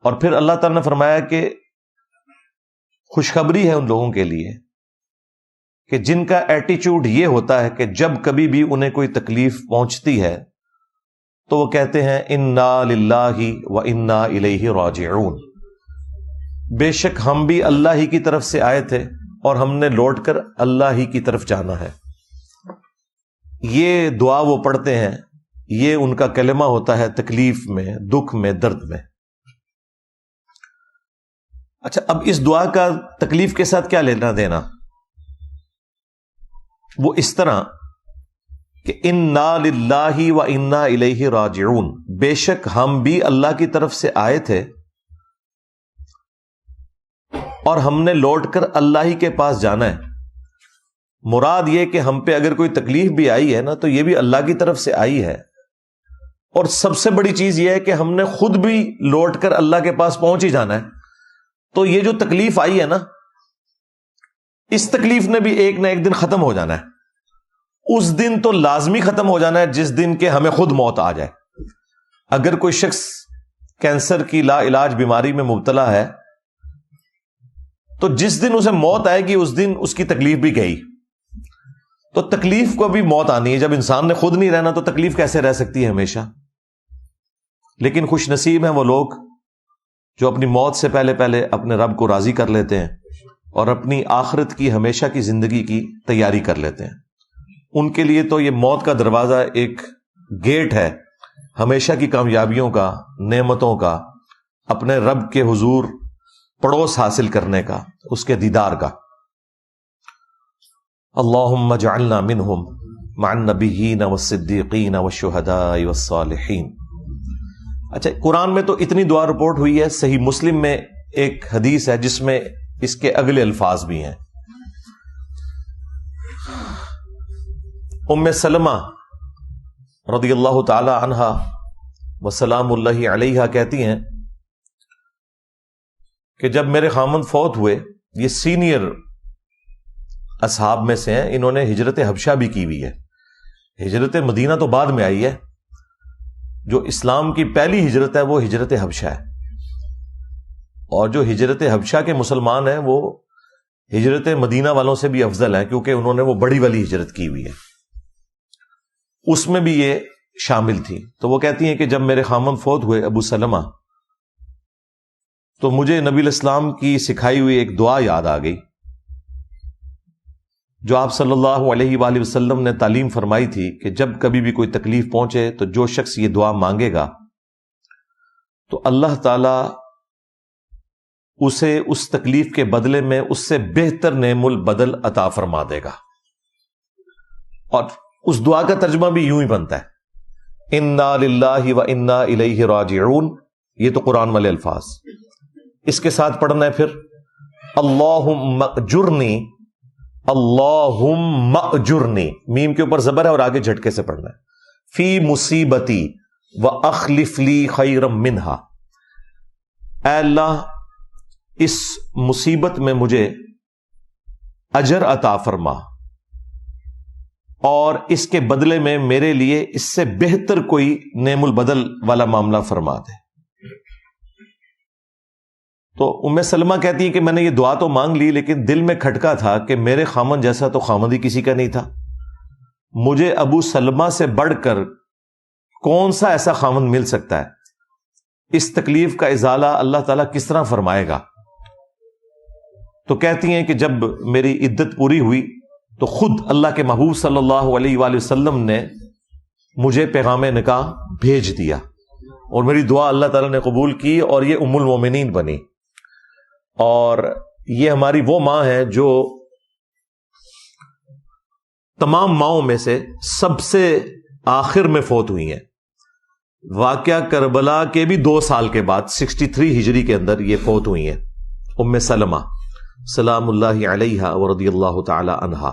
اور پھر اللہ تعالیٰ نے فرمایا کہ خوشخبری ہے ان لوگوں کے لیے کہ جن کا ایٹیچیوڈ یہ ہوتا ہے کہ جب کبھی بھی انہیں کوئی تکلیف پہنچتی ہے تو وہ کہتے ہیں انا للہ و انا الیہ راجعون، بے شک ہم بھی اللہ ہی کی طرف سے آئے تھے اور ہم نے لوٹ کر اللہ ہی کی طرف جانا ہے. یہ دعا وہ پڑھتے ہیں، یہ ان کا کلمہ ہوتا ہے تکلیف میں، دکھ میں، درد میں. اچھا، اب اس دعا کا تکلیف کے ساتھ کیا لینا دینا؟ وہ اس طرح کہ انا للہ و انا الیہ راجعون، بے شک ہم بھی اللہ کی طرف سے آئے تھے اور ہم نے لوٹ کر اللہ ہی کے پاس جانا ہے. مراد یہ کہ ہم پہ اگر کوئی تکلیف بھی آئی ہے نا تو یہ بھی اللہ کی طرف سے آئی ہے. اور سب سے بڑی چیز یہ ہے کہ ہم نے خود بھی لوٹ کر اللہ کے پاس پہنچ ہی جانا ہے. تو یہ جو تکلیف آئی ہے نا، اس تکلیف نے بھی ایک نہ ایک دن ختم ہو جانا ہے. اس دن تو لازمی ختم ہو جانا ہے جس دن کہ ہمیں خود موت آ جائے. اگر کوئی شخص کینسر کی لا علاج بیماری میں مبتلا ہے تو جس دن اسے موت آئے گی اس دن اس کی تکلیف بھی گئی. تو تکلیف کو بھی موت آنی ہے. جب انسان نے خود نہیں رہنا تو تکلیف کیسے رہ سکتی ہے ہمیشہ؟ لیکن خوش نصیب ہیں وہ لوگ جو اپنی موت سے پہلے پہلے اپنے رب کو راضی کر لیتے ہیں اور اپنی آخرت کی ہمیشہ کی زندگی کی تیاری کر لیتے ہیں. ان کے لیے تو یہ موت کا دروازہ ایک گیٹ ہے ہمیشہ کی کامیابیوں کا، نعمتوں کا، اپنے رب کے حضور پڑوس حاصل کرنے کا، اس کے دیدار کا. اللہم اجعلنا منہم مع النبیین والصدیقین والشہداء والصالحین. اچھا، قرآن میں تو اتنی دعا رپورٹ ہوئی ہے. صحیح مسلم میں ایک حدیث ہے جس میں اس کے اگلے الفاظ بھی ہیں. ام سلمہ رضی اللہ تعالی عنہا وسلام اللہ علیہا کہتی ہیں کہ جب میرے خامند فوت ہوئے، یہ سینئر اصحاب میں سے ہیں، انہوں نے ہجرت حبشہ بھی کی ہوئی ہے. ہجرت مدینہ تو بعد میں آئی ہے، جو اسلام کی پہلی ہجرت ہے وہ ہجرت حبشہ ہے. اور جو ہجرت حبشہ کے مسلمان ہیں وہ ہجرت مدینہ والوں سے بھی افضل ہیں کیونکہ انہوں نے وہ بڑی والی ہجرت کی ہوئی ہے. اس میں بھی یہ شامل تھی. تو وہ کہتی ہیں کہ جب میرے خامند فوت ہوئے ابو سلمہ، تو مجھے نبی الاسلام کی سکھائی ہوئی ایک دعا یاد آ گئی جو آپ صلی اللہ علیہ وآلہ وسلم نے تعلیم فرمائی تھی کہ جب کبھی بھی کوئی تکلیف پہنچے تو جو شخص یہ دعا مانگے گا تو اللہ تعالی اسے اس تکلیف کے بدلے میں اس سے بہتر نعم البدل عطا فرما دے گا. اور اس دعا کا ترجمہ بھی یوں ہی بنتا ہے، انا للہ و انا الیہ راجعون. یہ تو قرآن والے الفاظ. اس کے ساتھ پڑھنا ہے پھر اللہم اجرنی، اللہم اجرنی، میم کے اوپر زبر ہے اور آگے جھٹکے سے پڑھنا ہے، فی مصیبتی واخلف لی خیرا منہا. اے اللہ اس مصیبت میں مجھے اجر عطا فرما اور اس کے بدلے میں میرے لیے اس سے بہتر کوئی نعم البدل والا معاملہ فرما دے. تو ام سلمہ کہتی ہے کہ میں نے یہ دعا تو مانگ لی لیکن دل میں کھٹکا تھا کہ میرے خامند جیسا تو خامند ہی کسی کا نہیں تھا. مجھے ابو سلمہ سے بڑھ کر کون سا ایسا خامند مل سکتا ہے؟ اس تکلیف کا ازالہ اللہ تعالیٰ کس طرح فرمائے گا؟ تو کہتی ہیں کہ جب میری عدت پوری ہوئی تو خود اللہ کے محبوب صلی اللہ علیہ وآلہ وسلم نے مجھے پیغام نکاح بھیج دیا اور میری دعا اللہ تعالیٰ نے قبول کی اور یہ ام المومنین بنی. اور یہ ہماری وہ ماں ہے جو تمام ماؤں میں سے سب سے آخر میں فوت ہوئی ہیں. واقعہ کربلا کے بھی 2 سال کے بعد 63 ہجری کے اندر یہ فوت ہوئی ہیں ام سلمہ سلام اللہ علیہا ورضی اللہ تعالی عنہا.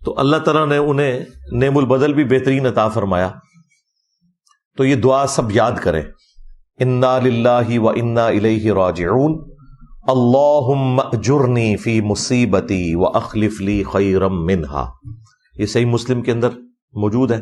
تو اللہ تعالیٰ نے انہیں نعم البدل بھی بہترین عطا فرمایا. تو یہ دعا سب یاد کریں، انا للہ و انا الیہ راجعون، اللہم اجرنی فی مصیبتی واخلف لی خیرا منہا. یہ صحیح مسلم کے اندر موجود ہے.